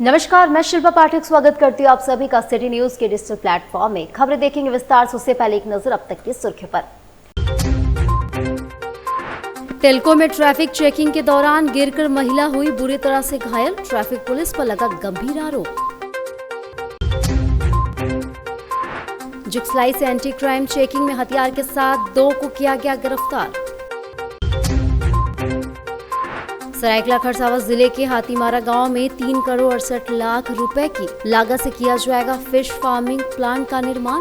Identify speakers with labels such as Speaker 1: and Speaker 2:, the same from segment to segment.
Speaker 1: नमस्कार, मैं शिल्पा पाठक स्वागत करती हूँ आप सभी का सिटी न्यूज के डिजिटल प्लेटफॉर्म में। खबरें देखेंगे विस्तार से, उससे पहले एक नजर अब तक की सुर्खियों पर। टेल्को में ट्रैफिक चेकिंग के दौरान गिरकर महिला हुई बुरी तरह से घायल, ट्रैफिक पुलिस पर लगा गंभीर आरोप। जुगसलाई से एंटी क्राइम चेकिंग में हथियार के साथ 2 को किया गया गिरफ्तार। सरायकेला खरसावां जिले के हाथीमारा गांव में 3 करोड़ 68 लाख रुपए की लागत से किया जाएगा फिश फार्मिंग प्लांट का निर्माण।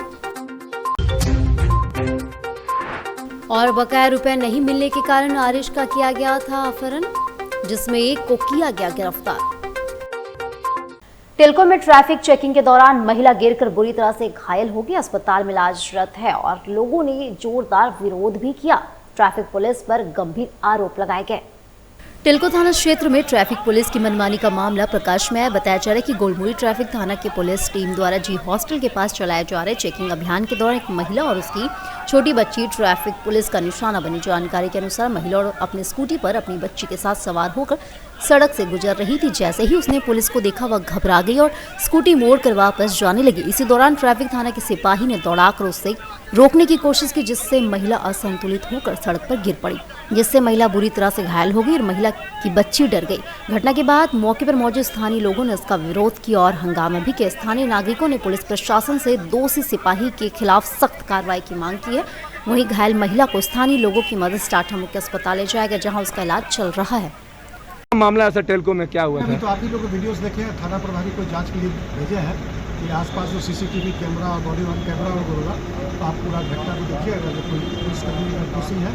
Speaker 1: और बकाया रुपए नहीं मिलने के कारण आरिश का किया गया था अपहरण, जिसमें एक को किया गया गिरफ्तार। टेल्को में ट्रैफिक चेकिंग के दौरान महिला गिरकर बुरी तरह से घायल हो गई, अस्पताल में इलाजरत है और लोगों ने जोरदार विरोध भी किया। ट्रैफिक पुलिस पर गंभीर आरोप लगाए गए। टेल्को थाना क्षेत्र में ट्रैफिक पुलिस की मनमानी का मामला प्रकाश में आया। बताया जा रहा है कि गोलमुड़ी ट्रैफिक थाना की पुलिस टीम द्वारा जी हॉस्टल के पास चलाए जा रहे चेकिंग अभियान के दौरान एक महिला और उसकी छोटी बच्ची ट्रैफिक पुलिस का निशाना बनी। जानकारी के अनुसार महिला और अपनी स्कूटी पर अपनी बच्ची के साथ सवार होकर सड़क से गुजर रही थी। जैसे ही उसने पुलिस को देखा, वह घबरा गई और स्कूटी मोड़कर वापस जाने लगी। इसी दौरान ट्रैफिक थाना के सिपाही ने दौड़ाकर उससे रोकने की कोशिश की, जिससे महिला असंतुलित होकर सड़क पर गिर पड़ी, जिससे महिला बुरी तरह से घायल हो गई और महिला की बच्ची डर गई। घटना के बाद मौके पर मौजूद स्थानीय लोगों ने इसका विरोध किया और हंगामा भी किया। स्थानीय नागरिकों ने पुलिस प्रशासन से दोषी सिपाही के खिलाफ सख्त कार्रवाई की मांग की है। वहीं घायल महिला को स्थानीय लोगों की मदद से टाटा मुख्य अस्पताल ले जाया गया, जहां उसका इलाज चल रहा है।
Speaker 2: मामला ऐसा टेल्को में क्या हुआ था?
Speaker 3: तो आप ही लोग वीडियोस देखे हैं, थाना प्रभारी को जांच के लिए भेजे हैं कि आसपास जो सीसीटीवी कैमरा और बॉडी वन कैमरा होगा, तो आप पूरा घटना को देखिए। अगर कोई पुलिसकर्मी अगर दोषी है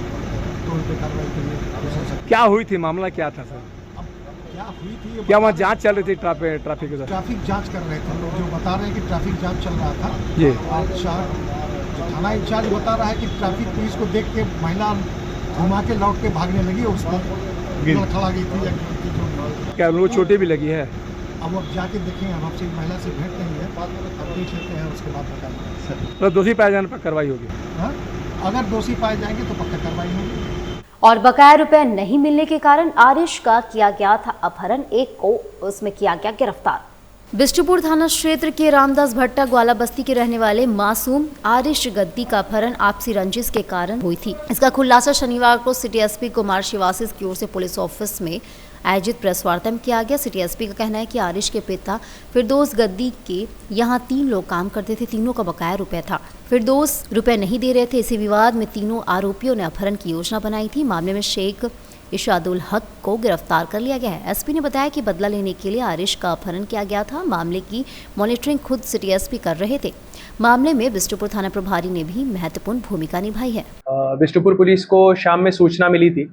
Speaker 3: तो उन पर कार्रवाई के लिए।
Speaker 2: क्या हुई थी, मामला क्या था सर?
Speaker 3: अब क्या हुई थी,
Speaker 2: क्या वहाँ जांच चल रही थी? ट्रैफिक
Speaker 3: जांच कर रहे थे लोग, जो बता रहे हैं कि ट्रैफिक जांच चल रहा था।
Speaker 2: जी।
Speaker 3: और थाना इंचार्ज बता रहा है कि ट्रैफिक पुलिस को देख के महिला घुमा के लौट के भागने लगी और उसको खड़ा गई थी।
Speaker 2: क्या लोग चोटें भी लगी है?
Speaker 3: अब जाके देखेंगे, हम आपसे महिला से भेंट नहीं है, अब देख लेते हैं, उसके बाद बताएंगे।
Speaker 2: तो दोषी पाए जाने पर कार्रवाई होगी?
Speaker 3: हाँ, अगर दोषी पाए जाएंगे तो पक्का कार्रवाई होगी।
Speaker 1: और बकाया रुपए नहीं मिलने के कारण आरिश का किया गया था अपहरण, एक को उसमें किया गया गिरफ्तार। बिष्टुपुर थाना क्षेत्र के रामदास भट्टा ग्वाला बस्ती के रहने वाले मासूम आरिश गद्दी का अपहरण आपसी रंजिश के कारण हुई थी। इसका खुलासा शनिवार को सिटी एसपी कुमार शिवासिस की ओर से पुलिस ऑफिस में आयोजित प्रेस वार्ता में किया गया। सिटी एसपी का कहना है कि आरिश के पिता फिरदौस गद्दी के यहाँ 3 लोग काम करते थे, तीनों का बकाया रुपए था। फिरदौस रुपए नहीं दे रहे थे। इसी विवाद में तीनों आरोपियों ने अपहरण की योजना बनाई थी। मामले में शेख इशादुल हक को गिरफ्तार कर लिया गया है। एसपी ने बताया कि बदला लेने के लिए आरिश का अपहरण किया गया था। मामले की मॉनिटरिंग खुद सिटी एसपी कर रहे थे। मामले में बिष्टुपुर थाना प्रभारी ने भी महत्वपूर्ण भूमिका निभाई है।
Speaker 4: बिष्टुपुर पुलिस को शाम में सूचना मिली थी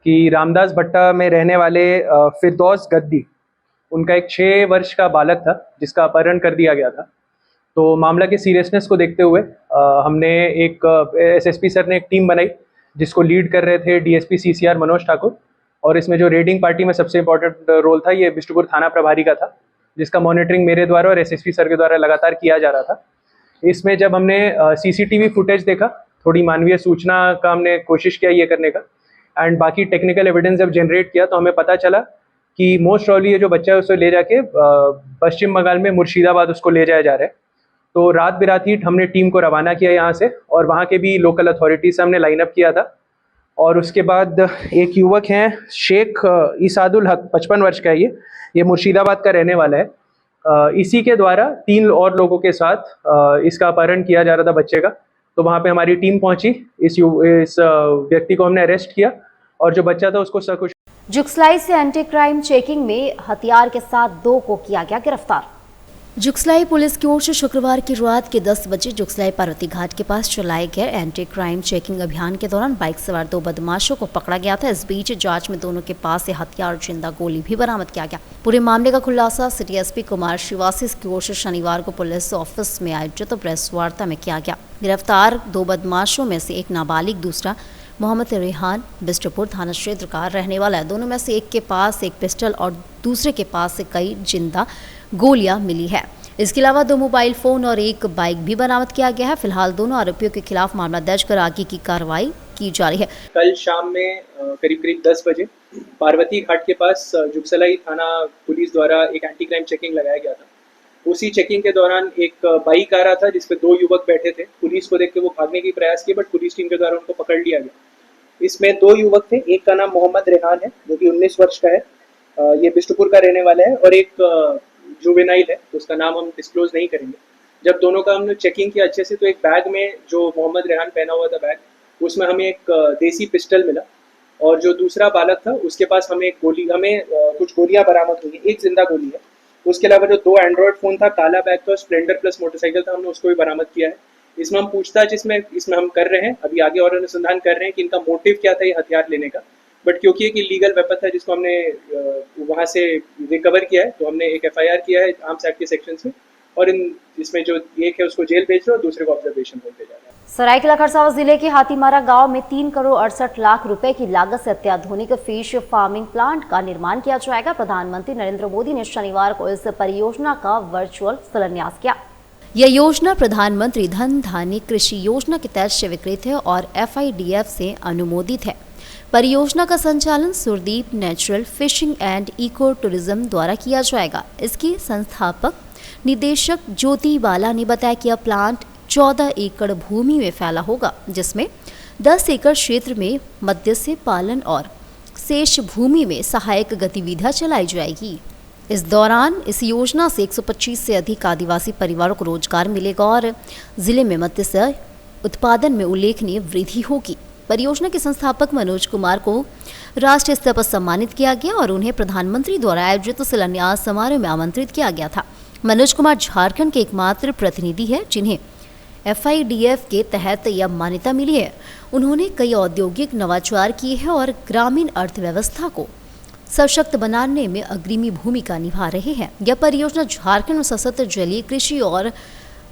Speaker 4: कि रामदास भट्टा में रहने वाले फिरदौस गद्दी, उनका एक 6 वर्ष का बालक था जिसका अपहरण कर दिया गया था। तो मामला के सीरियसनेस को देखते हुए हमने एक एसएसपी सर ने एक टीम बनाई जिसको लीड कर रहे थे डीएसपी सीसीआर मनोज ठाकुर, और इसमें जो रेडिंग पार्टी में सबसे इंपॉर्टेंट रोल था ये बिष्टुपुर थाना प्रभारी का था, जिसका मॉनिटरिंग मेरे द्वारा और एसएसपी सर के द्वारा लगातार किया जा रहा था। इसमें जब हमने सीसीटीवी फुटेज देखा, थोड़ी मानवीय सूचना का हमने कोशिश किया ये करने का, एंड बाकी टेक्निकल एविडेंस जब जनरेट किया तो हमें पता चला कि मोस्ट प्रॉब्ली ये जो बच्चा है उसे ले जाके पश्चिम बंगाल में मुर्शिदाबाद उसको ले जाया जा रहा है। तो रात बिरात ही हमने टीम को रवाना किया यहाँ से, और वहाँ के भी लोकल अथॉरिटीज से हमने लाइन अप किया था। और उसके बाद एक युवक हैं शेख इसादुल हक, 55 वर्ष का है, ये मुर्शिदाबाद का रहने वाला है। इसी के द्वारा 3 और लोगों के साथ इसका अपहरण किया जा रहा था बच्चे का। तो वहाँ पे हमारी टीम पहुंची, इस व्यक्ति को हमने अरेस्ट किया और जो बच्चा था उसको सकुशल।
Speaker 1: जुगसलाई से एंटी क्राइम चेकिंग में हथियार के साथ 2 को किया गया गिरफ्तार। जुगसलाई पुलिस की ओर से शुक्रवार की रात के 10 बजे जुगसलाई पार्वती घाट के पास चलाए गए एंटी क्राइम चेकिंग अभियान के दौरान बाइक सवार 2 बदमाशों को पकड़ा गया था। इस बीच जांच में दोनों के पास से हथियार और जिंदा गोली भी बरामद किया गया। पूरे मामले का खुलासा सिटी एसपी कुमार शिवासिस की ओर से शनिवार को पुलिस ऑफिस में आयोजित प्रेस वार्ता में किया गया। गिरफ्तार 2 बदमाशों में से एक नाबालिग, दूसरा मोहम्मद रेहान बिष्टुपुर थाना क्षेत्र का रहने वाला है। दोनों में से एक के पास एक पिस्टल और दूसरे के पास से कई जिंदा गोलियां मिली है। इसके अलावा 2 मोबाइल फोन और एक बाइक भी बरामद किया गया है। फिलहाल दोनों आरोपियों के खिलाफ मामला दर्ज कर आगे की कार्रवाई की जा रही है।
Speaker 4: कल शाम में करीब 10 बजे पार्वती घाट के पास जुगसलाई थाना पुलिस द्वारा एक एंटी क्राइम चेकिंग लगाया गया था। उसी चेकिंग के दौरान एक बाइक आ रहा था जिसपे 2 युवक बैठे थे। पुलिस को देख के वो भागने की प्रयास किए, बट पुलिस टीम के द्वारा उनको पकड़ लिया गया। इसमें 2 युवक थे, एक का नाम मोहम्मद रेहान है जो कि 19 वर्ष का है, ये बिष्टुपुर का रहने वाला है, और एक जुवेनाइल है, तो उसका नाम हम डिस्क्लोज नहीं करेंगे। जब दोनों का हमने चेकिंग किया अच्छे से, तो एक बैग में जो मोहम्मद रेहान पहना हुआ था बैग, उसमें हमें एक देसी पिस्टल मिला, और जो दूसरा बालक था उसके पास हमें कुछ गोलियां बरामद हुई। एक जिंदा गोली है। उसके अलावा जो 2 एंड्रॉयड फ़ोन था, काला बैग था, स्प्लेंडर प्लस मोटरसाइकिल था, हमने उसको भी बरामद किया है। इसमें हम पूछताछ इसमें हम कर रहे हैं, अभी आगे और अनुसंधान कर रहे हैं कि इनका मोटिव क्या था ये हथियार लेने का। बट क्योंकि एक इलीगल वेपन था जिसको हमने वहाँ से रिकवर किया है, तो हमने एक FIR किया है आर्म्स एक्ट के सेक्शन से, और इसमें जो एक है उसको जेल भेज रहे और दूसरे को ऑब्जर्वेशन होते जा रहा है।
Speaker 1: सरायकेला खरसावां जिले के हाथीमारा गांव में 3 करोड़ 68 लाख रुपए की लागत से अत्याधुनिक फिश फार्मिंग प्लांट का निर्माण किया जाएगा। प्रधानमंत्री नरेंद्र मोदी ने शनिवार को इस परियोजना का वर्चुअल शिलान्यास किया। यह योजना प्रधानमंत्री धन धान्य कृषि योजना के तहत स्वीकृत है और FIDF से अनुमोदित है। परियोजना का संचालन Surdeep natural fishing and eco tourism द्वारा किया जाएगा। इसके संस्थापक निदेशक ज्योति बाला ने बताया कि यह प्लांट 14 एकड़ भूमि में फैला होगा, जिसमें 10 एकड़ क्षेत्र में मत्स्य पालन और शेष भूमि में सहायक गतिविधियां चलाई जाएगी। इस दौरान इस योजना से 125 से अधिक आदिवासी परिवारों को रोजगार मिलेगा और जिले में मत्स्य उत्पादन में उल्लेखनीय वृद्धि होगी। परियोजना के संस्थापक मनोज कुमार को राष्ट्रीय स्तर पर सम्मानित किया गया और उन्हें प्रधानमंत्री द्वारा आयोजित शिलान्यास समारोह में आमंत्रित किया गया था। मनोज कुमार झारखंड के एकमात्र प्रतिनिधि है जिन्हें FIDF के तहत यह मान्यता मिली है। उन्होंने कई औद्योगिक नवाचार किए हैं और ग्रामीण अर्थव्यवस्था को सशक्त बनाने में अग्रणी भूमिका निभा रहे हैं। यह परियोजना झारखंड में सशक्त जलीय कृषि और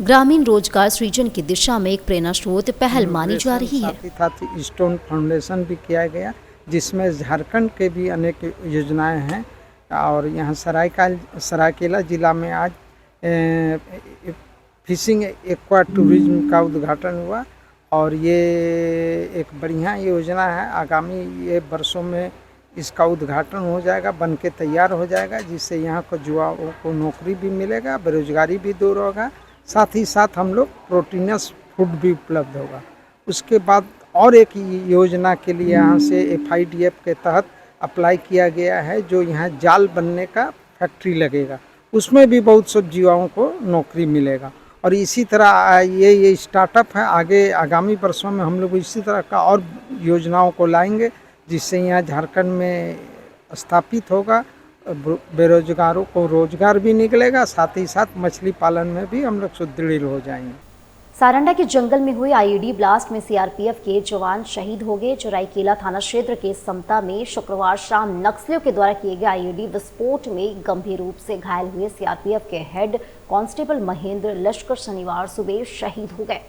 Speaker 1: ग्रामीण रोजगार सृजन की दिशा में एक प्रेरणा स्रोत पहल मानी जा रही है।
Speaker 5: साथ ही स्टोन फाउंडेशन भी किया गया, जिसमें झारखंड के भी अनेक योजनाएं हैं। और यहाँ सरायकेला जिला में आज फिशिंग एक्वा टूरिज्म का उद्घाटन हुआ और ये एक बढ़िया योजना है। आगामी ये वर्षों में इसका उद्घाटन हो जाएगा, बन के तैयार हो जाएगा, जिससे यहाँ को युवाओं को नौकरी भी मिलेगा, बेरोजगारी भी दूर होगा, साथ ही साथ हम लोग प्रोटीनस फूड भी उपलब्ध होगा। उसके बाद और एक योजना के लिए यहाँ से FIDF के तहत अप्लाई किया गया है, जो यहाँ जाल बनने का फैक्ट्री लगेगा, उसमें भी बहुत सब युवाओं को नौकरी मिलेगा। और इसी तरह ये स्टार्टअप है, आगे आगामी वर्षों में हम लोग इसी तरह का और योजनाओं को लाएंगे, जिससे यहाँ झारखंड में स्थापित होगा, बेरोजगारों को रोजगार भी निकलेगा, साथ ही साथ मछली पालन में भी हम लोग सुदृढ़ हो जाएंगे।
Speaker 1: सारंडा के जंगल में हुए IED ब्लास्ट में CRPF के जवान शहीद हो गए। सरायकेला थाना क्षेत्र के समता में शुक्रवार शाम नक्सलियों के द्वारा किए गए IED विस्फोट में गंभीर रूप से घायल हुए CRPF के हेड कांस्टेबल महेंद्र लश्कर शनिवार सुबह शहीद हो गए।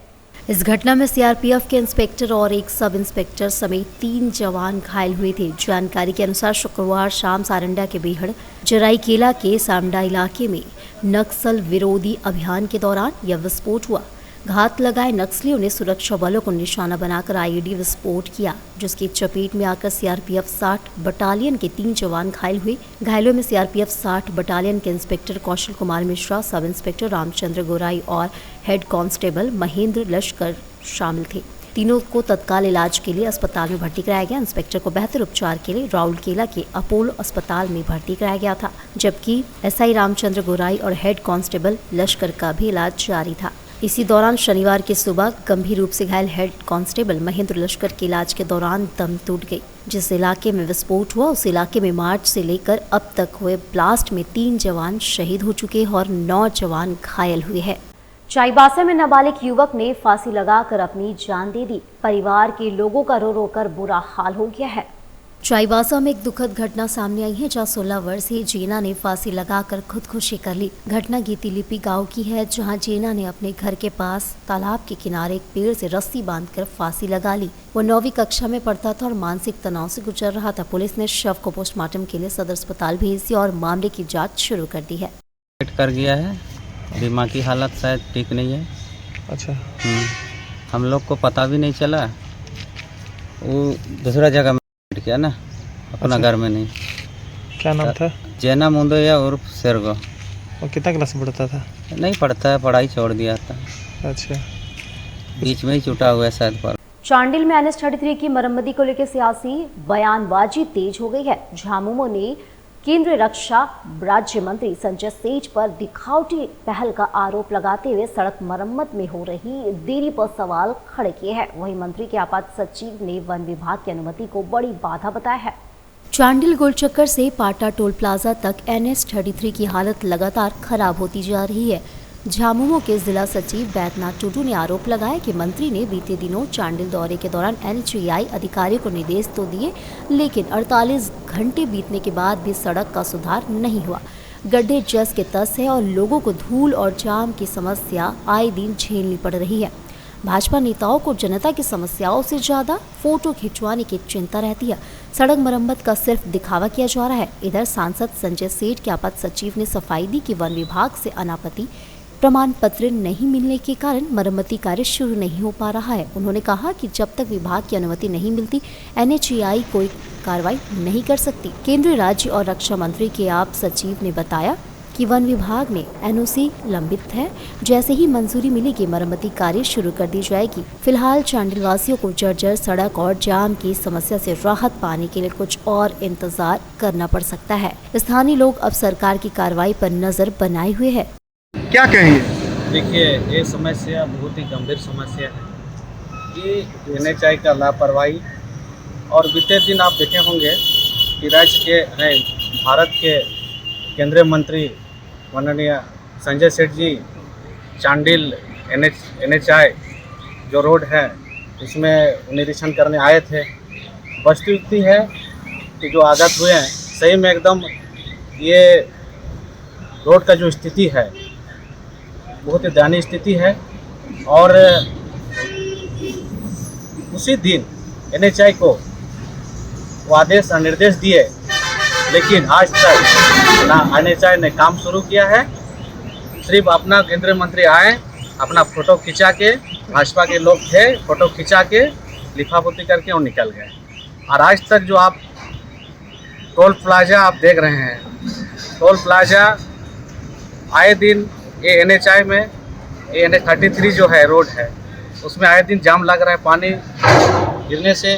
Speaker 1: इस घटना में CRPF के इंस्पेक्टर और एक सब इंस्पेक्टर समेत 3 जवान घायल हुए थे। जानकारी के अनुसार शुक्रवार शाम सारंडा के बेहड़ जराईकेला के सामडा इलाके में नक्सल विरोधी अभियान के दौरान यह विस्फोट हुआ। घात लगाए नक्सलियों ने सुरक्षा बलों को निशाना बनाकर IED विस्फोट किया, जिसकी चपेट में आकर CRPF 60 बटालियन के 3 जवान घायल हुए। घायलों में CRPF 60 बटालियन के inspector Kaushal Kumar Mishra, sub inspector Ramchandra गोराई और हेड कांस्टेबल महेंद्र लश्कर शामिल थे। तीनों को तत्काल इलाज के लिए अस्पताल में भर्ती कराया गया। इंस्पेक्टर को बेहतर उपचार के लिए राउरकेला के अपोलो अस्पताल में भर्ती कराया गया था, जबकि SI रामचंद्र गोराई और हेड कांस्टेबल लश्कर का भी इलाज जारी था। इसी दौरान शनिवार की सुबह गंभीर रूप से घायल हेड कांस्टेबल महेंद्र लश्कर के इलाज के दौरान दम टूट गई। जिस इलाके में विस्फोट हुआ उस इलाके में मार्च से लेकर अब तक हुए ब्लास्ट में 3 जवान शहीद हो चुके हैं और 9 जवान घायल हुए हैं। चाईबासा में नाबालिग युवक ने फांसी लगाकर अपनी जान दे दी। परिवार के लोगों का रो रो कर बुरा हाल हो गया है। चाईबासा में एक दुखद घटना सामने आई है, जहां 16 वर्षीय जेना ने फांसी लगाकर खुदकुशी कर ली। घटना गीतीलिपि गांव की है, जहां जेना ने अपने घर के पास तालाब के किनारे एक पेड़ से रस्सी बांधकर फांसी लगा ली। वो 9वीं कक्षा में पढ़ता था और मानसिक तनाव से गुजर रहा था। पुलिस ने शव को पोस्टमार्टम के लिए सदर अस्पताल भेज दिया और मामले की जाँच शुरू कर दी है।
Speaker 6: कर गया है, दिमाग की हालत शायद ठीक नहीं है।
Speaker 2: अच्छा।
Speaker 6: हम लोग को पता भी नहीं चला, वो दूसरा जगह में बैठ गया ना, अपना
Speaker 7: अच्छा।
Speaker 6: घर में नहीं।
Speaker 7: क्या नाम था?
Speaker 6: जैना मुंदोया उर्फ शेरगो।
Speaker 7: और कितना क्लास में पढ़ता था?
Speaker 6: नहीं पढ़ता है, पढ़ाई छोड़ दिया था,
Speaker 7: अच्छा।
Speaker 6: बीच में ही छूटा हुआ है शायद पर।
Speaker 1: चांडिल में NH-33 की मरम्मती को लेकर सियासी बयानबाजी तेज हो गई है। झामुमो ने केंद्रीय रक्षा राज्य मंत्री संजय सेठ पर दिखावटी पहल का आरोप लगाते हुए सड़क मरम्मत में हो रही देरी पर सवाल खड़े किए हैं। वहीं मंत्री के आपात सचिव ने वन विभाग की अनुमति को बड़ी बाधा बताया है। चांडिल गोलचक्कर से पाटा टोल प्लाजा तक NH-33 की हालत लगातार खराब होती जा रही है। झामुमो के जिला सचिव बैद्यनाथ टुडू ने आरोप लगाया कि मंत्री ने बीते दिनों चांडिल दौरे के दौरान NHAI अधिकारियों को निर्देश तो दिए, लेकिन 48 घंटे बीतने के बाद भी सड़क का सुधार नहीं हुआ। गड्ढे जस के तस है और लोगों को धूल और जाम की समस्या आए दिन झेलनी पड़ रही है। भाजपा नेताओं को जनता की समस्याओं से ज्यादा फोटो खिंचवाने की चिंता रहती है। सड़क मरम्मत का सिर्फ दिखावा किया जा रहा है। इधर सांसद संजय सेठ के आपात सचिव ने सफाई दी कि वन विभाग से अनापत्ति प्रमाण पत्र नहीं मिलने के कारण मरम्मती कार्य शुरू नहीं हो पा रहा है। उन्होंने कहा कि जब तक विभाग की अनुमति नहीं मिलती NHAI कोई कार्रवाई नहीं कर सकती। केंद्रीय राज्य और रक्षा मंत्री के आप सचिव ने बताया कि वन विभाग में NOC लंबित है, जैसे ही मंजूरी मिलेगी मरम्मती कार्य शुरू कर दी जाएगी। फिलहाल चांडिल वासियों को जर्जर सड़क और जाम की समस्या से राहत पाने के लिए कुछ और इंतजार करना पड़ सकता है। स्थानीय लोग अब सरकार की कार्रवाई पर नजर बनाए हुए हैं।
Speaker 3: क्या कहेंगे?
Speaker 8: देखिए, ये समस्या बहुत ही गंभीर समस्या है। ये NHAI का लापरवाही, और बीते दिन आप देखे होंगे कि राज्य के भारत के केंद्रीय मंत्री माननीय संजय सेठ जी चांडिल NHAI जो रोड है इसमें निरीक्षण करने आए थे। वस्तुस्थिति है कि जो आगत हुए हैं सही में एकदम ये रोड का जो स्थिति है बहुत ही दयनीय स्थिति है। और उसी दिन NHAI को वो आदेश और निर्देश दिए, लेकिन आज तक ना NHAI ने काम शुरू किया है। सिर्फ अपना केंद्रीय मंत्री आए, अपना फोटो खिंचा के, भाजपा के लोग थे, फोटो खिंचा के लिफापोती करके और निकल गए। और आज तक जो आप टोल प्लाजा आप देख रहे हैं, टोल प्लाजा आए दिन ये NHAI में ये NH-33 जो है रोड है उसमें आए दिन जाम लग रहा है। पानी गिरने से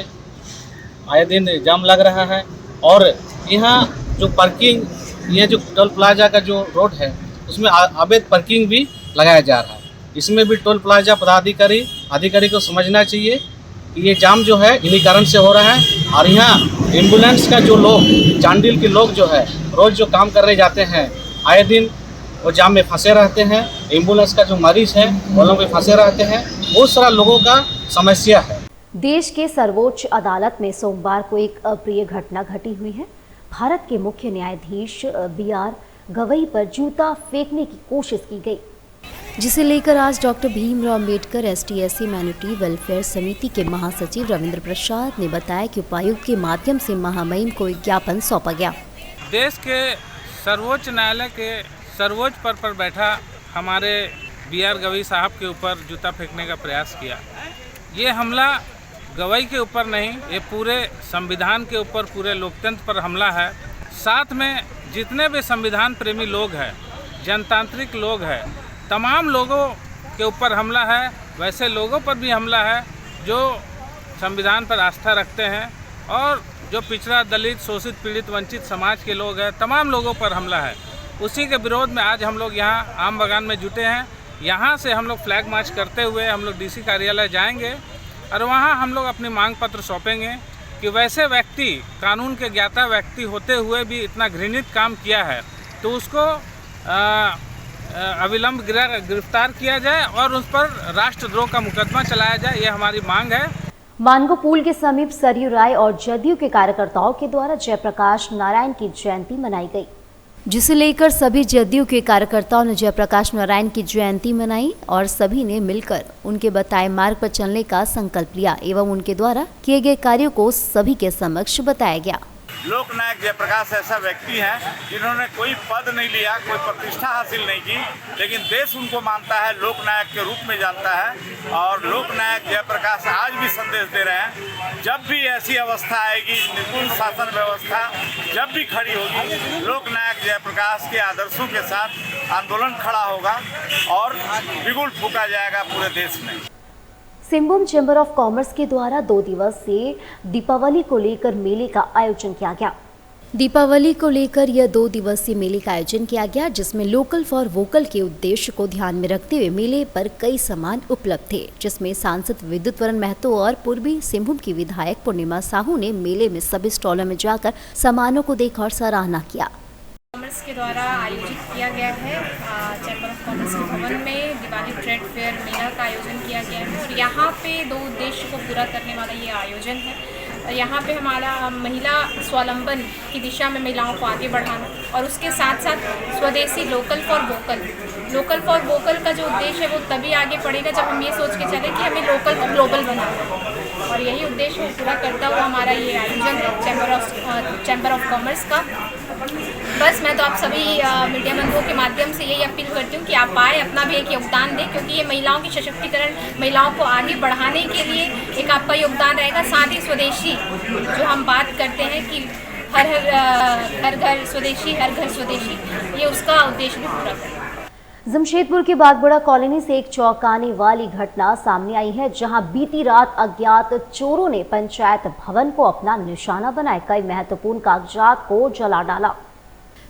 Speaker 8: आए दिन जाम लग रहा है। और यहाँ जो पार्किंग, ये जो टोल प्लाजा का जो रोड है उसमें अवैध पार्किंग भी लगाया जा रहा है। इसमें भी टोल प्लाजा अधिकारी को समझना चाहिए कि ये जाम जो है इन्हीं कारण से हो रहा है। और यहाँ एम्बुलेंस का जो लोग, चांडिल के लोग जो है रोज़ जो काम करने जाते हैं, आए दिन वो जाम में फंसे रहते हैं। एम्बुलेंस का जो मरीज है वो लोग भी फंसे रहते हैं। बहुत सारा लोगों का समस्या है।
Speaker 1: देश के सर्वोच्च अदालत में सोमवार को एक अप्रिय घटना घटी हुई है। भारत के मुख्य न्यायाधीश BR गवई पर जूता फेंकने की कोशिश की गई, जिसे लेकर आज doctor Bhimrao Ambedkar ST/SC minority welfare समिति के महासचिव रविंद्र प्रसाद ने बताया कि उपायुक्त के माध्यम से महामहिम को एक ज्ञापन सौंपा गया।
Speaker 9: देश के सर्वोच्च न्यायालय के सर्वोच्च पद पर बैठा हमारे BR गवई साहब के ऊपर जूता फेंकने का प्रयास किया। ये हमला गवई के ऊपर नहीं, ये पूरे संविधान के ऊपर, पूरे लोकतंत्र पर हमला है। साथ में जितने भी संविधान प्रेमी लोग हैं, जनतांत्रिक लोग हैं, तमाम लोगों के ऊपर हमला है। वैसे लोगों पर भी हमला है जो संविधान पर आस्था रखते हैं और जो पिछड़ा, दलित, शोषित, पीड़ित, वंचित समाज के लोग हैं, तमाम लोगों पर हमला है। उसी के विरोध में आज हम लोग यहाँ आम बागान में जुटे हैं। यहाँ से हम लोग फ्लैग मार्च करते हुए हम लोग DC कार्यालय जाएंगे और वहाँ हम लोग अपनी मांग पत्र सौंपेंगे कि वैसे व्यक्ति, कानून के ज्ञाता व्यक्ति होते हुए भी इतना घृणित काम किया है तो उसको अविलंब गिरफ्तार किया जाए और उस पर राष्ट्रद्रोह का मुकदमा चलाया जाए, ये हमारी मांग है।
Speaker 1: मानगो पुल के समीप सरयू राय और जदयू के कार्यकर्ताओं के द्वारा जयप्रकाश नारायण की जयंती मनाई गई, जिसे लेकर सभी जदयू के कार्यकर्ताओं ने जयप्रकाश नारायण की जयंती मनाई और सभी ने मिलकर उनके बताए मार्ग पर चलने का संकल्प लिया एवं उनके द्वारा किए गए कार्यों को सभी के समक्ष बताया गया।
Speaker 10: लोकनायक जयप्रकाश ऐसा व्यक्ति है जिन्होंने कोई पद नहीं लिया, कोई प्रतिष्ठा हासिल नहीं की, लेकिन देश उनको मानता है, लोकनायक के रूप में जानता है। और लोकनायक जयप्रकाश आज भी संदेश दे रहे हैं, जब भी ऐसी अवस्था आएगी, निपुण शासन व्यवस्था जब भी खड़ी होगी, लोकनायक जयप्रकाश के आदर्शों के साथ आंदोलन खड़ा होगा और बिगुल फूंका जाएगा पूरे देश में।
Speaker 1: सिंहभूम चैम्बर ऑफ कॉमर्स के द्वारा 2 दिवसीय दीपावली को लेकर मेले का आयोजन किया गया। दीपावली को लेकर यह 2 दिवसीय मेले का आयोजन किया गया, जिसमें लोकल फॉर वोकल के उद्देश्य को ध्यान में रखते हुए मेले पर कई सामान उपलब्ध थे, जिसमें सांसद विद्युत वरण महतो और पूर्वी सिंहभूम की विधायक पूर्णिमा साहू ने मेले में सभी स्टॉलों में जाकर सामानों को देखा और सराहना किया।
Speaker 11: कॉमर्स के द्वारा आयोजित किया गया है, चैम्बर ऑफ कॉमर्स के भवन में दिवाली ट्रेड फेयर मेला का आयोजन किया गया है और यहाँ पे 2 उद्देश्य को पूरा करने वाला ये आयोजन है। यहाँ पे हमारा महिला स्वावलंबन की दिशा में महिलाओं को आगे बढ़ाना और उसके साथ साथ स्वदेशी लोकल फॉर वोकल का जो उद्देश्य है वो तभी आगे बढ़ेगा जब हम ये सोच के चलें कि हमें लोकल को ग्लोबल बनाना है, और यही उद्देश्य को पूरा करता हुआ हमारा ये आयोजन है चैम्बर ऑफ कॉमर्स का। बस मैं तो आप सभी मीडिया बंधुओं के माध्यम से यही अपील करती हूँ कि आप आए, अपना भी एक योगदान दें, क्योंकि ये महिलाओं की सशक्तिकरण, महिलाओं को आगे बढ़ाने के लिए एक आपका योगदान रहेगा। साथ ही स्वदेशी जो हम बात करते हैं कि हर घर स्वदेशी, हर घर स्वदेशी, ये उसका उद्देश्य भी पूरा करें।
Speaker 1: जमशेदपुर की बागबड़ा कॉलोनी से एक चौंकाने वाली घटना सामने आई है, जहां बीती रात अज्ञात चोरों ने पंचायत भवन को अपना निशाना बनाए कई महत्वपूर्ण कागजात को जला डाला।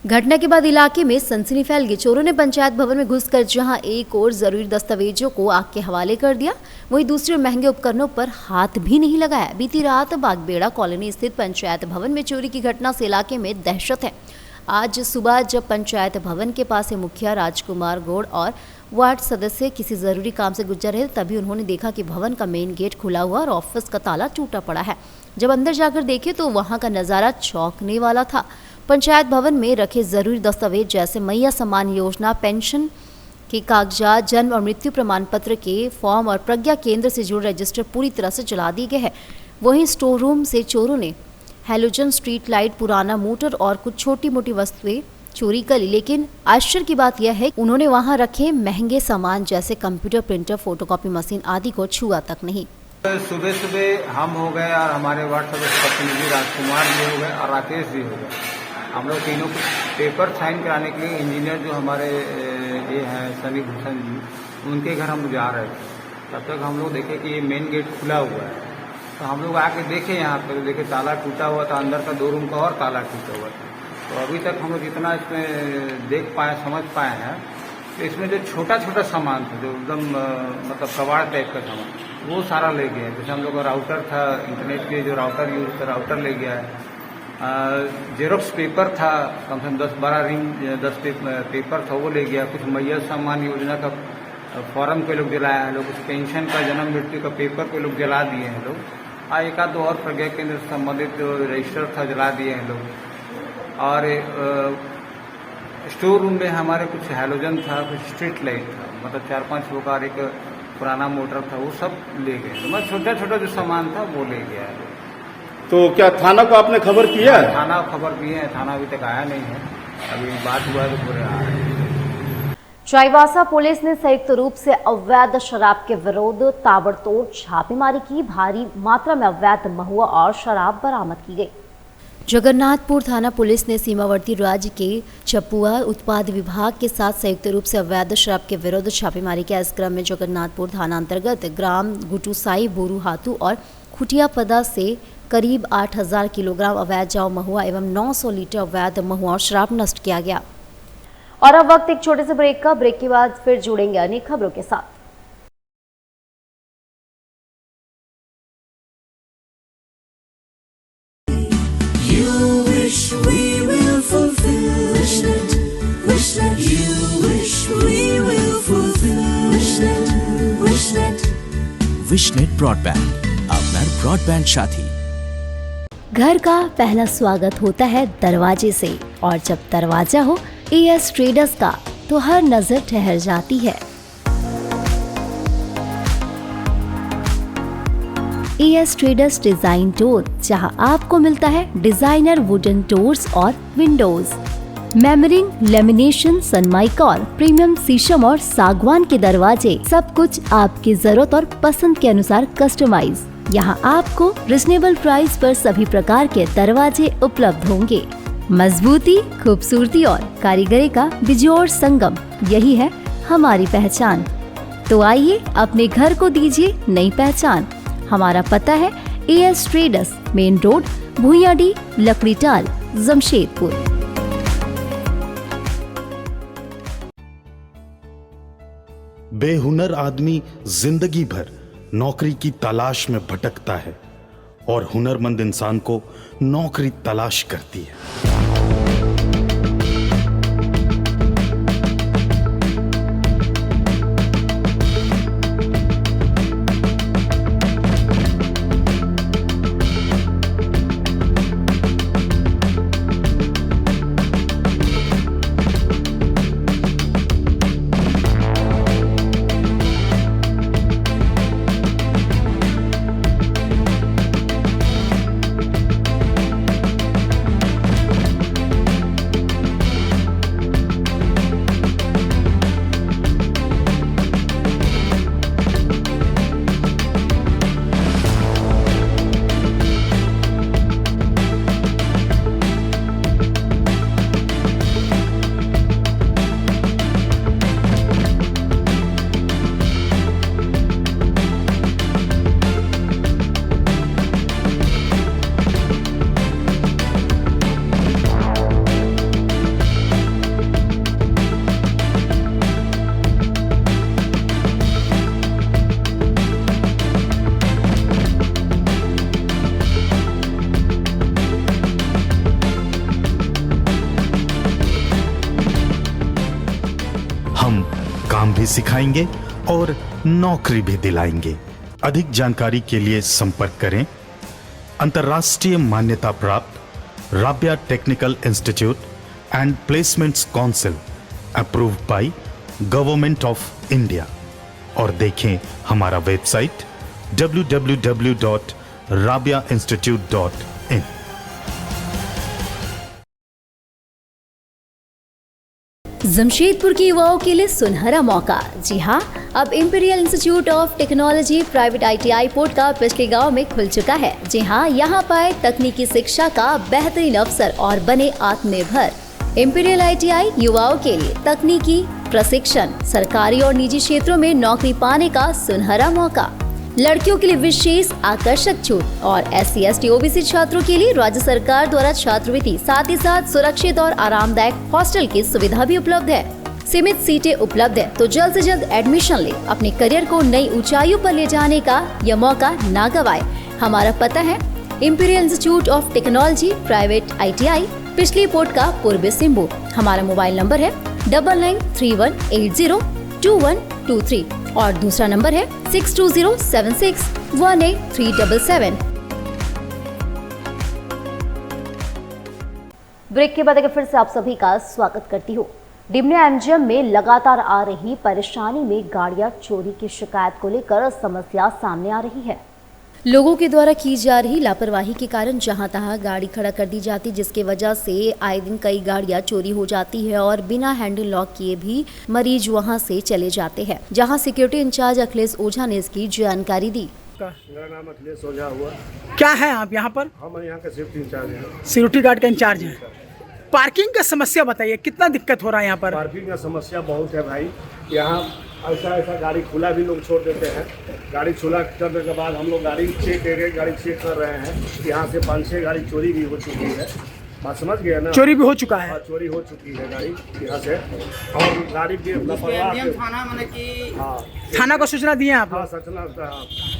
Speaker 1: घटना के बाद इलाके में सनसनी फैल गई। चोरों ने पंचायत भवन में घुसकर जहां एक और जरूरी दस्तावेजों को आग के हवाले कर दिया, वहीं दूसरे महंगे उपकरणों पर हाथ भी नहीं लगाया। बीती रात बागबेड़ा कॉलोनी स्थित पंचायत भवन में चोरी की घटना से इलाके में दहशत है। आज सुबह जब पंचायत भवन के पास मुखिया राजकुमार गौड़ और वार्ड सदस्य किसी जरूरी काम से गुजर रहे, तभी उन्होंने देखा कि भवन का मेन गेट खुला हुआ और ऑफिस का ताला टूटा पड़ा है। जब अंदर जाकर देखे तो वहां का नजारा चौंकने वाला था। पंचायत भवन में रखे जरूरी दस्तावेज जैसे मैया सम्मान योजना, पेंशन के कागजात, जन्म और मृत्यु प्रमाण पत्र के फॉर्म और प्रज्ञा केंद्र से जुड़े रजिस्टर पूरी तरह से जला दिए गए हैं। वहीं स्टोर रूम से चोरों ने हेलोजन स्ट्रीट लाइट, पुराना मोटर और कुछ छोटी मोटी वस्तुएं चोरी कर ली। लेकिन आश्चर्य की बात यह है उन्होंने वहां रखे महंगे सामान जैसे कंप्यूटर, प्रिंटर, फोटोकॉपी मशीन आदि को छुआ तक नहीं।
Speaker 12: सुबह सुबह हम हो गए और हमारे वार्ड सदस्य प्रतिनिधि राजकुमार जी हो गए और राकेश जी हो गए। हम लोग तीनों को पेपर साइन कराने के लिए इंजीनियर जो हमारे ये हैं सनी भूषण जी, उनके घर हम जा रहे थे। तब तक हम लोग देखे कि ये मेन गेट खुला हुआ है, तो हम लोग आके देखे यहाँ पर, देखे ताला टूटा हुआ था, अंदर का 2 रूम का और ताला टूटा हुआ था। तो अभी तक हम लोग जितना इसमें देख पाए, समझ पाए हैं, तो इसमें जो छोटा छोटा सामान था, जो एकदम मतलब कबाड़ टाइप का सामान, वो सारा ले गया। जैसे हम लोग का राउटर था, इंटरनेट के जो राउटर यूज था, राउटर ले गया है। जेरोक्स पेपर था, कम से कम 10-12 रिंग 10 पेपर था, वो ले गया। कुछ मैया सम्मान योजना का फॉर्म के लोग जलाया है लोग, कुछ पेंशन का, जन्म मृत्यु का पेपर के लोग जला दिए हैं लोग। एक आध 2 और प्रज्ञा केंद्र से संबंधित जो रजिस्टर था जला दिए हैं लोग। और स्टोर रूम में हमारे कुछ हैलोजन था, कुछ स्ट्रीट लाइट था, मतलब 4-5 प्रकार, एक पुराना मोटर था, वो सब ले गए। मतलब छोटा छोटा जो सामान था वो ले गया है।
Speaker 13: तो क्या थाना को आपने खबर किया है?
Speaker 12: थाना खबर किए हैं, थाना अभी तक आया नहीं है। अभी बात हुआ है तो पूरे आ रहे हैं।
Speaker 1: चाईबासा पुलिस ने संयुक्त रूप से अवैध शराब के विरोध ताबड़तोड़ छापेमारी की। भारी मात्रा में अवैध महुआ और शराब बरामद की गई। जगन्नाथपुर थाना पुलिस ने सीमावर्ती राज्य के चपुआ उत्पाद विभाग के साथ संयुक्त रूप से अवैध शराब के विरुद्ध छापेमारी किया। इस क्रम में जगन्नाथपुर थाना अंतर्गत ग्राम गुटुसाई, बोरू हाथू और खुटियापदा से करीब 8000 किलोग्राम अवैध जाव महुआ एवं 900 लीटर अवैध महुआ और शराब नष्ट किया गया। और अब वक्त एक छोटे से ब्रेक का। ब्रेक के बाद फिर जुड़ेंगे अन्य खबरों के साथ।
Speaker 14: विशनेट ब्रॉडबैंड, আপনার ब्रॉडबैंड साथी।
Speaker 1: घर का पहला स्वागत होता है दरवाजे से, और जब दरवाजा हो एएस ट्रेडर्स का तो हर नजर ठहर जाती है। AS ट्रेडर्स डिजाइन डोर, जहां आपको मिलता है डिजाइनर वुडन डोर्स और विंडोज, मेमरिंग, लेमिनेशन, सनमाइका, प्रीमियम शीशम और सागवान के दरवाजे, सब कुछ आपकी जरूरत और पसंद के अनुसार कस्टमाइज। यहाँ आपको रिजनेबल प्राइस पर सभी प्रकार के दरवाजे उपलब्ध होंगे। मजबूती, खूबसूरती और कारीगरी का बेजोड़ संगम, यही है हमारी पहचान। तो आइए अपने घर को दीजिए नई पहचान। हमारा पता है AS traders, main road, Bhuiyadih, Lakdital, Jamshedpur.
Speaker 15: बेहुनर आदमी जिंदगी भर नौकरी की तलाश में भटकता है और हुनरमंद इंसान को नौकरी तलाश करती है। काम भी सिखाएंगे और नौकरी भी दिलाएंगे। अधिक जानकारी के लिए संपर्क करें अंतर्राष्ट्रीय मान्यता प्राप्त Rabia technical institute and placements council, approved by government of India, और देखें हमारा वेबसाइट www.rabiainstitute.in।
Speaker 1: जमशेदपुर के युवाओं के लिए सुनहरा मौका। जी हाँ, अब imperial institute of technology private ITI port का पिछले गांव में खुल चुका है। जी हाँ, यहाँ पाए तकनीकी शिक्षा का बेहतरीन अवसर और बने आत्मनिर्भर। इंपीरियल ITI युवाओं के लिए तकनीकी प्रशिक्षण, सरकारी और निजी क्षेत्रों में नौकरी पाने का सुनहरा मौका, लड़कियों के लिए विशेष आकर्षक छूट और SC ST OBC छात्रों के लिए राज्य सरकार द्वारा छात्रवृत्ति, साथ ही साथ सुरक्षित और आरामदायक हॉस्टल की सुविधा भी उपलब्ध है। सीमित सीटें उपलब्ध है, तो जल्द से जल्द एडमिशन ले, अपने करियर को नई ऊंचाइयों पर ले जाने का यह मौका ना गवाए। हमारा पता है imperial institute of technology private ITI, पिछली पोर्ट का पूर्वी सिंहभूम। हमारा मोबाइल नंबर है 9931802123 और दूसरा नंबर है 6207618377। ब्रेक के बाद अगर फिर से आप सभी का स्वागत करती हूँ। डिमना MGM में लगातार आ रही परेशानी में गाड़ियां चोरी की शिकायत को लेकर समस्या सामने आ रही है। लोगों के द्वारा की जा रही लापरवाही के कारण जहां तहां गाड़ी खड़ा कर दी जाती, जिसके वजह से आए दिन कई गाड़ियां चोरी हो जाती है और बिना हैंडल लॉक किए भी मरीज वहां से चले जाते हैं। जहां सिक्योरिटी इंचार्ज अखिलेश ओझा ने इसकी जानकारी दी।
Speaker 16: मेरा नाम अखिलेश ओझा हुआ।
Speaker 5: क्या है आप यहाँ पर?
Speaker 16: हम यहाँ का सिक्योरिटी इंचार्ज हैं।
Speaker 5: सिक्योरिटी गार्ड का इंचार्ज है। पार्किंग का समस्या बताइए, कितना दिक्कत हो रहा है यहाँ पर?
Speaker 16: पार्किंग का समस्या बहुत है भाई। यहाँ ऐसा गाड़ी खुला भी लोग छोड़ देते हैं। गाड़ी खुला करने के बाद हम लोग गाड़ी चेक कर रहे हैं। यहाँ से 5-6 गाड़ी चोरी भी हो चुकी है। बात समझ गए ना?
Speaker 5: चोरी भी हो चुका है।
Speaker 16: चोरी हो चुकी है गाड़ी यहाँ से। और गाड़ी भी
Speaker 5: थाना को सूचना दिए आप?
Speaker 16: हाँ, सूचना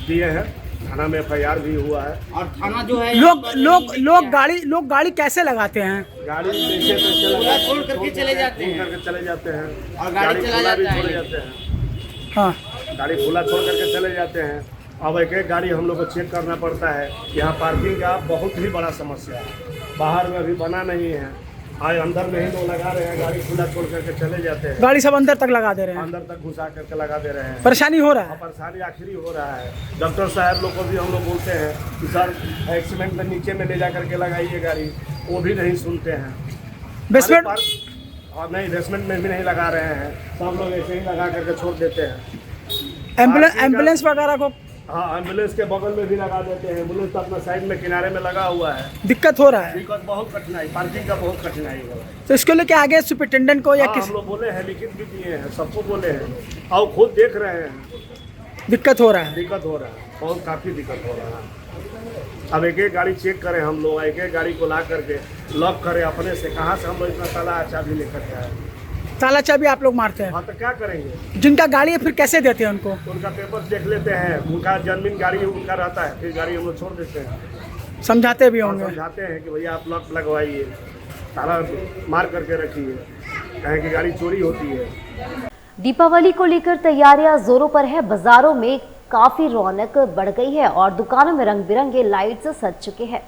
Speaker 16: दिए हैं। थाना में FIR भी हुआ है।
Speaker 5: और थाना जो है लोग गाड़ी कैसे लगाते हैं?
Speaker 16: गाड़ी छोड़ करके चले जाते हैं और गाड़ी चला जाता है।
Speaker 5: हाँ,
Speaker 16: गाड़ी खुला छोड़ करके चले जाते हैं। अब एक गाड़ी हम लोग को चेक करना पड़ता है। यहाँ पार्किंग का बहुत ही बड़ा समस्या है। बाहर में अभी बना नहीं है। आए अंदर में ही लोग लगा रहे हैं, गाड़ी खुला छोड़ करके चले जाते हैं।
Speaker 5: गाड़ी सब अंदर तक लगा दे रहे हैं,
Speaker 16: अंदर तक घुसा करके लगा दे रहे हैं।
Speaker 5: परेशानी हो रहा है।
Speaker 16: परेशानी आखिरी हो रहा है। डॉक्टर साहब लोग को भी हम लोग बोलते हैं कि सर एक्सीडेंट में नीचे में ले जा करके लगाइए गाड़ी, वो भी नहीं सुनते हैं।
Speaker 5: बेसमेंट
Speaker 16: और नहीं, बेसमेंट में भी नहीं लगा रहे हैं, सब लोग ऐसे ही लगा करके छोड़ देते हैं।
Speaker 5: एम्बुलेंस वगैरह को,
Speaker 16: हाँ, एम्बुलेंस के बगल में भी लगा देते हैं। एम्बुलेंस तो अपना साइड में किनारे में लगा हुआ है।
Speaker 5: दिक्कत हो रहा है,
Speaker 16: दिक्कत बहुत कठिनाई, पार्किंग का बहुत कठिनाई हो रहा है।
Speaker 5: तो इसको लेके आगे सुपरिटेंडेंट को या
Speaker 16: हाँ,
Speaker 5: किस
Speaker 16: हम लोग बोले हैं, लिखित भी दिए हैं, सबको बोले हैं, और खुद देख रहे हैं।
Speaker 5: दिक्कत हो रहा है,
Speaker 16: दिक्कत हो रहा है, बहुत काफ़ी दिक्कत हो रहा है। अब एक एक गाड़ी चेक करें हम लोग, एक एक गाड़ी को ला करके लॉक करें अपने से, कहाँ से हम लोग इतना ताला चाबी लेकर के आए।
Speaker 5: ताला चाबी आप लोग मारते हैं?
Speaker 16: हाँ, तो क्या करेंगे?
Speaker 5: जिनका गाड़ी है फिर कैसे देते हैं उनको?
Speaker 16: उनका पेपर देख लेते हैं, उनका जन्मीन गाड़ी उनका रहता है, फिर गाड़ी हम लोग छोड़ देते हैं।
Speaker 5: समझाते भी होंगे?
Speaker 16: समझाते हैं कि भैया आप लॉक लगवाइए, ताला मार करके रखिए, कहें कि गाड़ी चोरी होती है।
Speaker 1: दीपावली को लेकर तैयारियां जोरों पर है। बाजारों में काफी रौनक बढ़ गई है और दुकानों में रंग बिरंगे लाइट्स सज चुके हैं।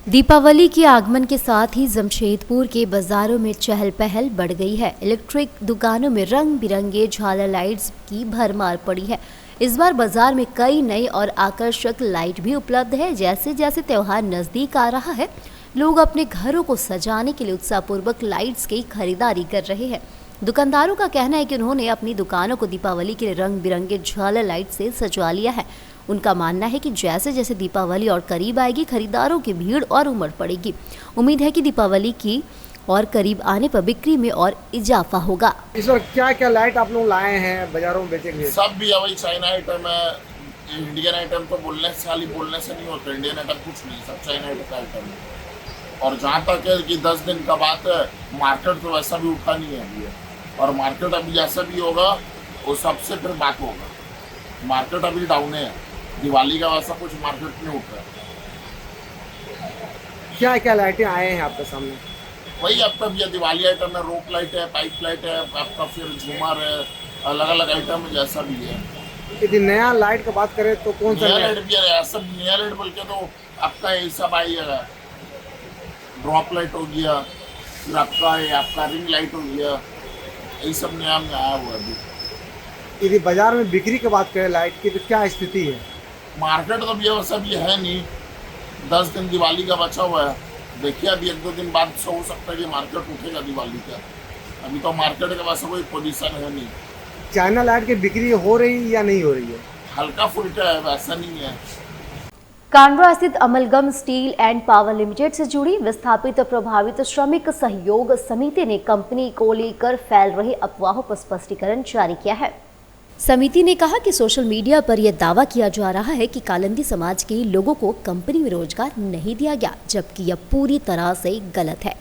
Speaker 1: दीपावली के आगमन के साथ ही जमशेदपुर के बाजारों में चहल पहल बढ़ गई है। इलेक्ट्रिक दुकानों में रंग बिरंगे झालर लाइट्स की भरमार पड़ी है। इस बार बाजार में कई नई और आकर्षक लाइट भी उपलब्ध है। जैसे जैसे त्योहार नजदीक आ रहा है, लोग अपने घरों को सजाने के लिए उत्साहपूर्वक लाइट्स की खरीदारी कर रहे हैं। दुकानदारों का कहना है कि उन्होंने अपनी दुकानों को दीपावली के लिए रंग बिरंगे झालर लाइट से सजा लिया है। उनका मानना है कि जैसे जैसे दीपावली और करीब आएगी, खरीदारों की भीड़ और उमड़ पड़ेगी। उम्मीद है कि दीपावली की और करीब आने पर बिक्री में और इजाफा होगा।
Speaker 5: इस वक्त क्या क्या लाइट आप लोग लाए हैं बाजारों में बेचने के लिए?
Speaker 17: सब भी है, वही चाइना आइटम है, इंडियन आइटम तो बोलने से नहीं होता, इंडियन आइटम कुछ नहीं, सब चाइना आइटम का आइटम है। और जहाँ तक है कि 10 दिन का बात है, मार्केट तो वैसा भी उठा नहीं है अभी, और मार्केट अभी जैसा भी होगा वो सबसे फिर बात होगा। मार्केट अभी डाउन है, दिवाली का वैसा कुछ मार्केट में उठ रहा है।
Speaker 5: क्या क्या लाइटें आए हैं आपके सामने?
Speaker 17: वही आपका भी दिवाली आइटम है, रोप लाइट है, पाइप लाइट है, आपका फिर झूमर है, अलग अलग आइटम है जैसा भी है।
Speaker 5: यदि नया लाइट का बात करें तो कौन सा
Speaker 17: नया लाइट भी है? सब नया लाइट बोल के तो आपका ये सब आइएगा, ड्रॉप लाइट हो गया, फिर आपका रिंग लाइट हो गया, यही सब नया में आया हुआ है।
Speaker 5: यदि बाजार में बिक्री की बात करें लाइट की तो क्या स्थिति है?
Speaker 17: मार्केट तो भी वैसा भी है नहीं, 10 दिन दिवाली का बचा हुआ है। देखिए अभी 1-2 दिन बाद हो सकता है कि मार्केट उठेगा दिवाली का। अभी तो मार्केट का वैसा कोई पोजीशन है नहीं।
Speaker 5: चाइना लाइट की बिक्री हो रही या नहीं हो रही है?
Speaker 17: हल्का फुल्का है, वैसा नहीं है।
Speaker 1: कांडवा स्थित amalgam steel and power limited से जुड़ी विस्थापित प्रभावित श्रमिक सहयोग समिति ने कंपनी को लेकर फैल रही अफवाहों पर स्पष्टीकरण जारी किया है। समिति ने कहा कि सोशल मीडिया पर यह दावा किया जा रहा है कि कालिंदी समाज के लोगों को कंपनी में रोजगार नहीं दिया गया, जबकि यह पूरी तरह से गलत है।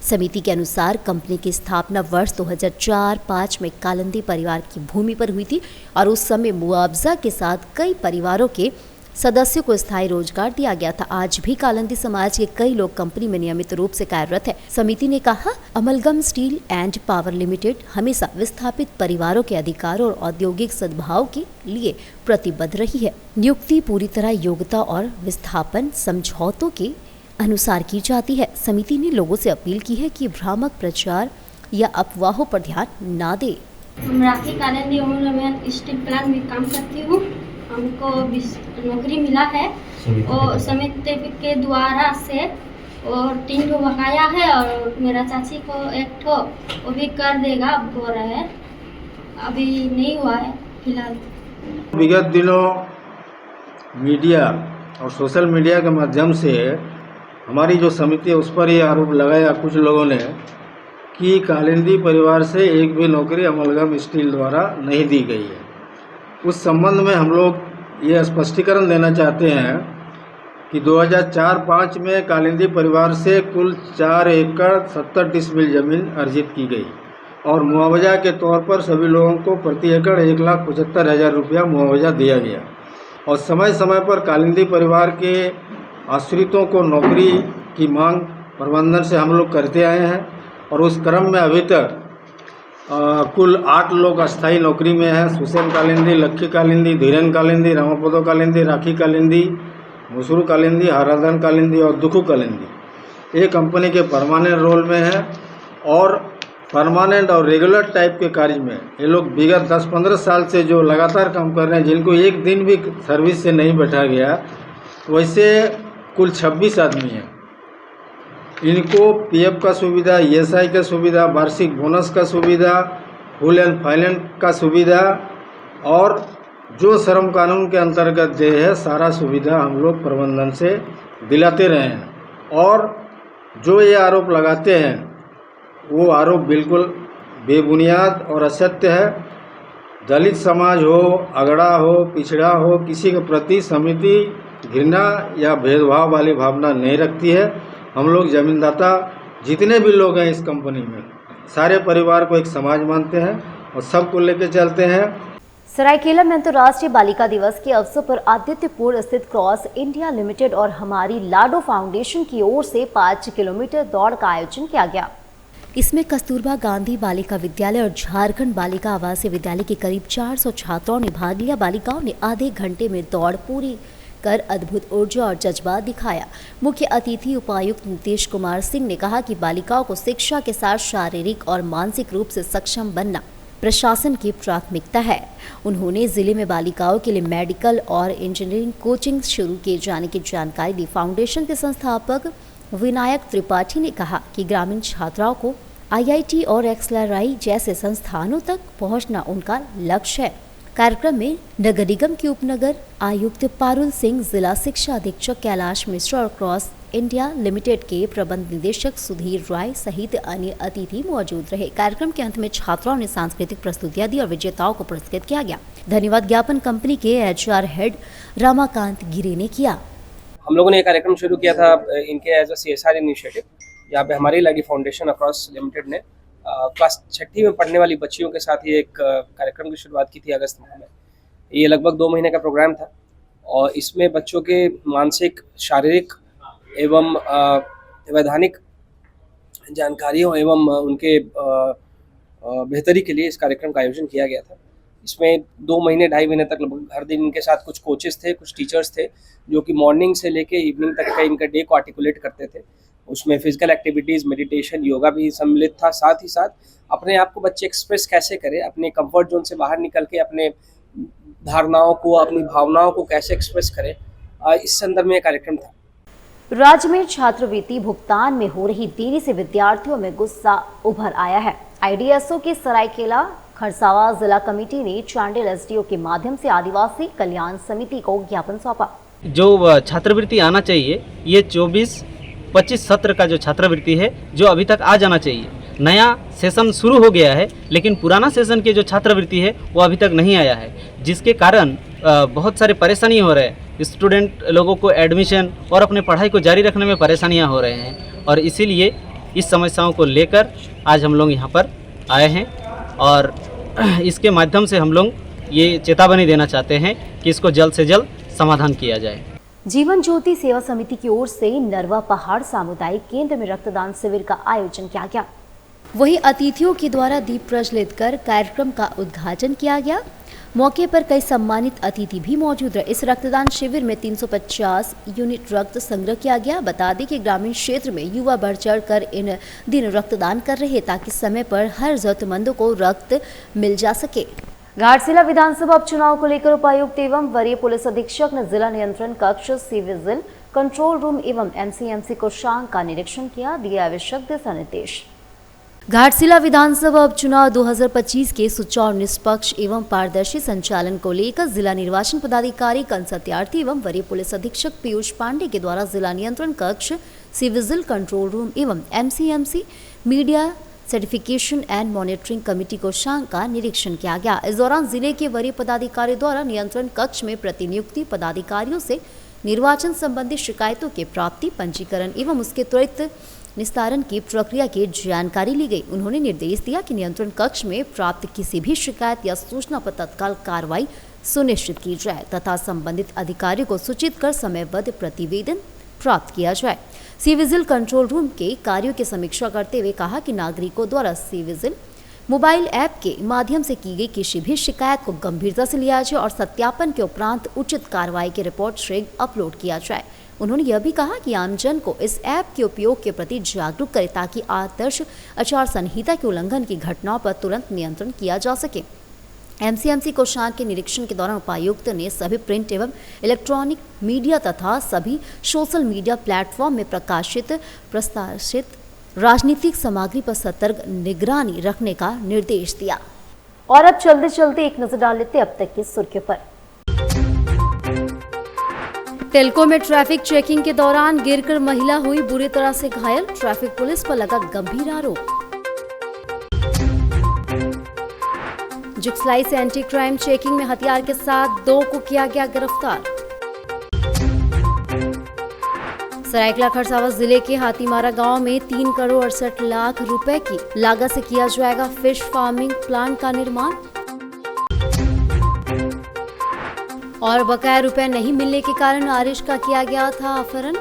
Speaker 1: समिति के अनुसार कंपनी की स्थापना वर्ष 2004-05 में कालिंदी परिवार की भूमि पर हुई थी और उस समय मुआवजा के साथ कई परिवारों के सदस्यों को स्थायी रोजगार दिया गया था। आज भी कालिंदी समाज के कई लोग कंपनी में नियमित रूप से कार्यरत है। समिति ने कहा, amalgam steel and power limited हमेशा विस्थापित परिवारों के अधिकारों और औद्योगिक सद्भाव के लिए प्रतिबद्ध रही है। नियुक्ति पूरी तरह योग्यता और विस्थापन समझौतों के अनुसार की जाती है। समिति ने लोगों से अपील की है कि भ्रामक प्रचार या अफवाहों पर ध्यान न दे।
Speaker 18: राखी कालिंदी और मैं स्टील प्लांट में काम करती हूँ। हमको नौकरी मिला है और समिति के द्वारा से, और 3 ठो बकाया है और मेरा चाची को 1 ठो वो भी कर देगा, बोल रहा है, अभी नहीं हुआ है फिलहाल।
Speaker 19: विगत दिनों मीडिया और सोशल मीडिया के माध्यम से हमारी जो समिति है उस पर ये आरोप लगाया कुछ लोगों ने कि कालिंदी परिवार से एक भी नौकरी अमलगम स्टील द्वारा नहीं दी गई है। उस संबंध में हम लोग ये स्पष्टीकरण देना चाहते हैं कि 2004-05 में कालिंदी परिवार से कुल 4 एकड़ 70 डिसमिल जमीन अर्जित की गई और मुआवजा के तौर पर सभी लोगों को प्रति एकड़ 1,75,000 रुपया मुआवजा दिया गया। और समय समय पर कालिंदी परिवार के आश्रितों को नौकरी की मांग प्रबंधन से हम लोग करते आए हैं और उस क्रम में अभी तक कुल 8 लोग अस्थायी नौकरी में हैं। सुसेन कालिंदी, लक्की कालिंदी, धीरेन कालिंदी, रामापदो कालिंदी, राखी कालिंदी, मुसरू कालिंदी, हराधन कालिंदी और दुखू कालिंदी। ये कंपनी के परमानेंट रोल में है और परमानेंट और रेगुलर टाइप के कार्य में ये लोग विगत 10-15 साल से जो लगातार काम कर रहे हैं, जिनको एक दिन भी सर्विस से नहीं बैठा गया, वैसे कुल 26 आदमी हैं। इनको पीएफ का सुविधा, ईएसआई का सुविधा, वार्षिक बोनस का सुविधा, फुल एंड फाइनेंस का सुविधा और जो श्रम कानून के अंतर्गत जो है सारा सुविधा हम लोग प्रबंधन से दिलाते रहे हैं। और जो ये आरोप लगाते हैं वो आरोप बिल्कुल बेबुनियाद और असत्य है। दलित समाज हो, अगड़ा हो, पिछड़ा हो, किसी के प्रति समिति घृणा या भेदभाव वाली भावना नहीं रखती है। हम लोग जमींदाता जितने भी लोग हैं इस कंपनी में सारे परिवार को एक समाज मानते हैं और सबको लेके चलते हैं।
Speaker 1: सरायकेला में अंतर्राष्ट्रीय बालिका दिवस के अवसर पर आदित्यपुर स्थित क्रॉस इंडिया लिमिटेड और हमारी लाडो फाउंडेशन की ओर से 5 किलोमीटर दौड़ का आयोजन किया गया। इसमें कस्तूरबा गांधी बालिका विद्यालय और झारखंड बालिका आवासीय विद्यालय के करीब 400 छात्राओं ने भाग लिया। बालिकाओं ने आधे घंटे में दौड़ पूरी कर अद्भुत ऊर्जा और जज्बा दिखाया। मुख्य अतिथि उपायुक्त नीतीश कुमार सिंह ने कहा कि बालिकाओं को शिक्षा के साथ शारीरिक और मानसिक रूप से सक्षम बनना प्रशासन की प्राथमिकता है। उन्होंने जिले में बालिकाओं के लिए मेडिकल और इंजीनियरिंग कोचिंग शुरू किए जाने की जानकारी दी। फाउंडेशन के संस्थापक विनायक त्रिपाठी ने कहा कि ग्रामीण छात्राओं को IIT और XLRI जैसे संस्थानों तक पहुंचना उनका लक्ष्य है। कार्यक्रम में नगर निगम के उपनगर आयुक्त पारुल सिंह, जिला शिक्षा अधीक्षक कैलाश मिश्रा और क्रॉस इंडिया लिमिटेड के प्रबंध निदेशक सुधीर राय सहित अन्य अतिथि मौजूद रहे। कार्यक्रम के अंत में छात्राओं ने सांस्कृतिक प्रस्तुतियां दी और विजेताओं को पुरस्कृत किया गया। धन्यवाद ज्ञापन कंपनी के HR हेड रामाकांत गिरी ने किया।
Speaker 20: हम लोगों ने एक कार्यक्रम शुरू किया था इनके एज अ CSR इनिशिएटिव। यहाँ पे हमारी लाडी फाउंडेशन अक्रॉस लिमिटेड ने क्लास 6ठी में पढ़ने वाली बच्चियों के साथ ये एक कार्यक्रम की शुरुआत की थी अगस्त माह में। ये लगभग 2 महीने का प्रोग्राम था और इसमें बच्चों के मानसिक, शारीरिक एवं वैधानिक जानकारियों एवं उनके बेहतरी के लिए इस कार्यक्रम का आयोजन किया गया था। इसमें 2 महीने 2.5 महीने तक लगभग हर दिन इनके साथ कुछ कोचेस थे, कुछ टीचर्स थे जो कि मॉर्निंग से लेके इवनिंग तक का इनका डे को आर्टिकुलेट करते थे। उसमें फिजिकल एक्टिविटीज़, मेडिटेशन, योगा भी सम्मिलित था। साथ ही साथ अपने आप को बच्चे एक्सप्रेस कैसे करें, अपने कंफर्ट जोन से बाहर निकल के अपने धारणाओं को, अपनी भावनाओं को कैसे एक्सप्रेस करें, इस संदर्भ में एक कार्यक्रम था।
Speaker 1: राज्य में छात्रवृत्ति भुगतान में हो रही देरी से विद्यार्थियों में गुस्सा उभर आया है। IDSO की सरायकेला खरसावां जिला कमेटी ने चांडिल SDO के माध्यम से आदिवासी कल्याण समिति को ज्ञापन सौंपा।
Speaker 6: जो छात्रवृत्ति आना चाहिए, ये 24-25 सत्र का जो छात्रवृत्ति है जो अभी तक आ जाना चाहिए। नया सेशन शुरू हो गया है लेकिन पुराना सेशन के जो छात्रवृत्ति है वो अभी तक नहीं आया है, जिसके कारण बहुत सारे परेशानी हो रहे हैं। स्टूडेंट लोगों को एडमिशन और अपने पढ़ाई को जारी रखने में परेशानियां हो रहे हैं और इसीलिए इस समस्याओं को लेकर आज हम लोग यहाँ पर आए हैं और इसके माध्यम से हम लोग ये चेतावनी देना चाहते हैं कि इसको जल्द से जल्द समाधान किया जाए।
Speaker 1: जीवन ज्योति सेवा समिति की ओर से नरवा पहाड़ सामुदायिक केंद्र में रक्तदान शिविर का आयोजन किया गया। वहीं अतिथियों के द्वारा दीप प्रज्वलित कर कार्यक्रम का उद्घाटन किया गया। मौके पर कई सम्मानित अतिथि भी मौजूद रहे। इस रक्तदान शिविर में 350 यूनिट रक्त संग्रह किया गया। बता दें कि ग्रामीण क्षेत्र में युवा बढ़ चढ़ कर इन दिन रक्तदान कर रहे ताकि समय पर हर जरूरतमंदों को रक्त मिल जा सके। घाटशिला विधानसभा उपचुनाव को लेकर उपायुक्त एवं वरीय पुलिस अधीक्षक ने जिला नियंत्रण कक्ष, सी विजिल, कंट्रोल रूम एवं MCMC कोषांग का निरीक्षण किया। दिए आवश्यक दिशा निर्देश। घाटशिला विधानसभा उपचुनाव 2025 के सुचारू, निष्पक्ष एवं पारदर्शी संचालन को लेकर जिला निर्वाचन पदाधिकारी कंसत्यार्थी एवं वरीय पुलिस अधीक्षक पीयूष पांडे के द्वारा जिला नियंत्रण कक्ष, सी विजिल, कंट्रोल रूम एवं MCMC media certification and monitoring committee कोषांग का निरीक्षण किया गया। इस दौरान जिले के वरीय पदाधिकारी द्वारा नियंत्रण कक्ष में प्रतिनियुक्ति पदाधिकारियों से निर्वाचन संबंधी शिकायतों के प्राप्ति, पंजीकरण एवं उसके त्वरित निस्तारण की प्रक्रिया की जानकारी ली गई। उन्होंने निर्देश दिया कि नियंत्रण कक्ष में प्राप्त किसी भी शिकायत या सूचना पर तत्काल कार्रवाई सुनिश्चित की जाए तथा संबंधित अधिकारियों को सूचित कर समयबद्ध प्रतिवेदन प्राप्त किया जाए। सी विजिल कंट्रोल रूम के कार्यों की समीक्षा करते हुए कहा कि नागरिकों द्वारा सी विजिल मोबाइल ऐप के माध्यम से की गई किसी भी शिकायत को गंभीरता से लिया जाए और सत्यापन के उपरांत उचित कार्रवाई की रिपोर्ट शीघ्र अपलोड किया जाए। उन्होंने यह भी कहा कि आमजन को इस ऐप के उपयोग के प्रति जागरूक करें ताकि आदर्श आचार संहिता के उल्लंघन की घटनाओं पर तुरंत नियंत्रण किया जा सके। एमसीएमसी कोषांग के निरीक्षण के दौरान उपायुक्त ने सभी प्रिंट एवं इलेक्ट्रॉनिक मीडिया तथा सभी सोशल मीडिया प्लेटफॉर्म में प्रकाशित राजनीतिक सामग्री पर सतर्क निगरानी रखने का निर्देश दिया। और अब चलते चलते एक नजर डाल लेते अब तक की सुर्खियों पर। टेल्को में ट्रैफिक चेकिंग के दौरान गिरकर महिला हुई बुरी तरह से घायल, ट्रैफिक पुलिस पर लगा गंभीर आरोप। जुगसलाई से एंटी क्राइम चेकिंग में हथियार के साथ 2 को किया गया गिरफ्तार। सरायकेला खरसावां जिले के हाथीमारा गांव में 3 करोड़ 68 लाख रुपए की लागत से किया जाएगा फिश फार्मिंग प्लांट का निर्माण। और बकाया रुपए नहीं मिलने के कारण आरिश का किया गया था अपहरण,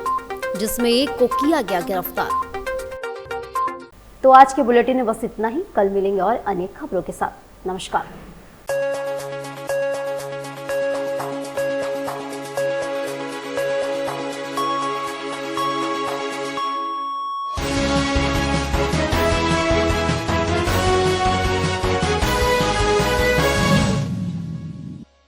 Speaker 1: जिसमें 1 को किया गया गिरफ्तार। तो आज के बुलेटिन में बस इतना ही। कल मिलेंगे और अनेक खबरों के साथ। नमस्कार।